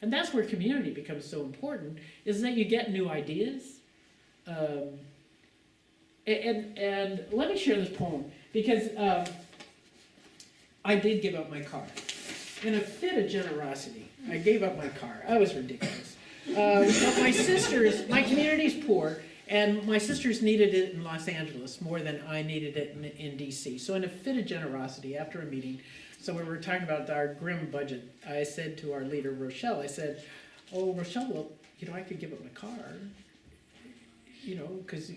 And that's where community becomes so important, is that you get new ideas. And let me share this poem, because I did give up my car. In a fit of generosity, I gave up my car. I was ridiculous. But my community's poor, and my sisters needed it in Los Angeles more than I needed it in DC. So in a fit of generosity, after a meeting, so we were talking about our grim budget, I said to our leader, Rochelle, I said, oh, Rochelle, well, I could give up my car. Because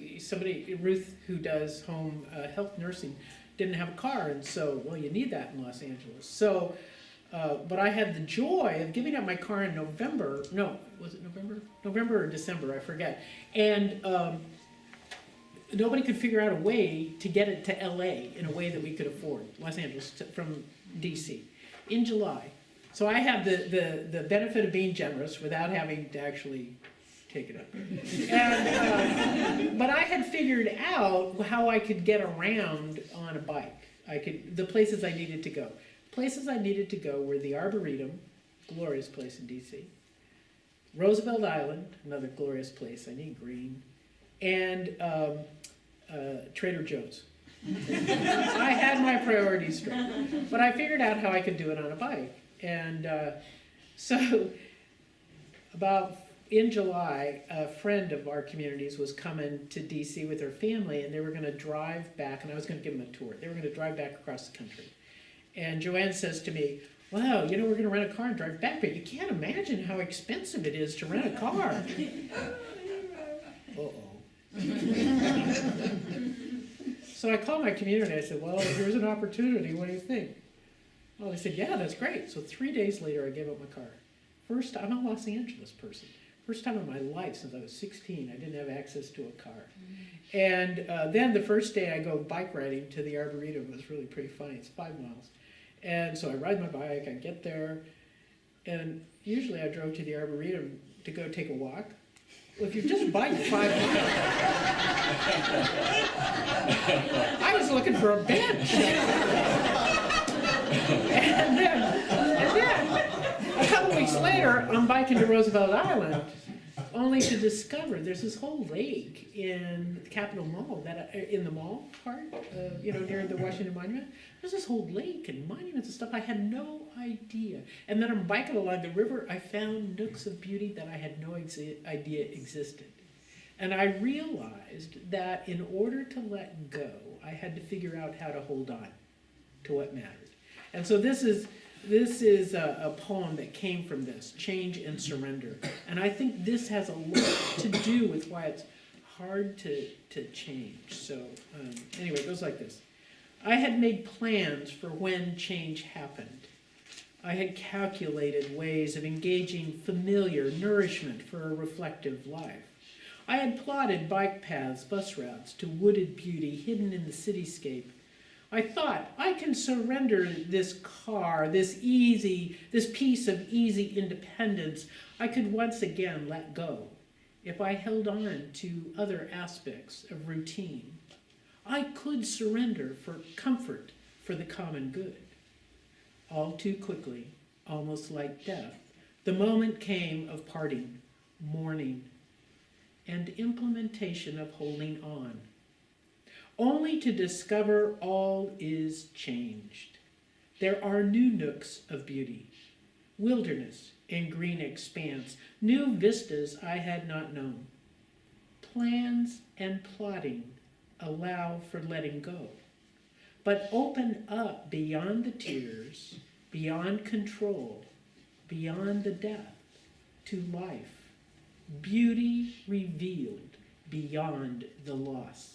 Ruth, who does home health nursing, didn't have a car, and so, well, you need that in Los Angeles. So, but I had the joy of giving up my car in November. No, was it November? November or December, I forget. And nobody could figure out a way to get it to LA in a way that we could afford, Los Angeles from DC, in July. So I had the benefit of being generous without having to actually take it up. And, but I had figured out how I could get around on a bike. The places I needed to go. Places I needed to go were the Arboretum, glorious place in DC, Roosevelt Island, another glorious place, I need green, and Trader Joe's. I had my priorities straight, but I figured out how I could do it on a bike. And so about in July, a friend of our community's was coming to DC with her family, and they were going to drive back, and I was going to give them a tour. They were going to drive back across the country. And Joanne says to me, wow, we're going to rent a car and drive back, but you can't imagine how expensive it is to rent a car. Uh-oh. So I called my community. I said, well, here's an opportunity. What do you think? Well, they said, yeah, that's great. So 3 days later, I gave up my car. First, I'm a Los Angeles person. First time in my life since I was 16, I didn't have access to a car. And then the first day I go bike riding to the Arboretum. It was really pretty funny. It's 5 miles. And so I ride my bike, I get there, and usually I drove to the Arboretum to go take a walk. Well, if you just bike 5 miles, I was looking for a bench. And then a couple weeks later, I'm biking to Roosevelt Island, only to discover there's this whole lake in the Capitol Mall, in the mall part, near the Washington Monument. There's this whole lake and monuments and stuff. I had no idea. And then I'm biking along the river. I found nooks of beauty that I had no idea existed. And I realized that in order to let go, I had to figure out how to hold on to what mattered. And so this is a poem that came from this, Change and Surrender. And I think this has a lot to do with why it's hard to change. So anyway, it goes like this. I had made plans for when change happened. I had calculated ways of engaging familiar nourishment for a reflective life. I had plotted bike paths, bus routes to wooded beauty hidden in the cityscape. I thought, I can surrender this car, this piece of easy independence. I could once again let go if I held on to other aspects of routine. I could surrender for comfort for the common good. All too quickly, almost like death, the moment came of parting, mourning, and implementation of holding on, only to discover all is changed. There are new nooks of beauty, wilderness and green expanse, new vistas I had not known. Plans and plotting allow for letting go, but open up beyond the tears, beyond control, beyond the death, to life, beauty revealed beyond the loss.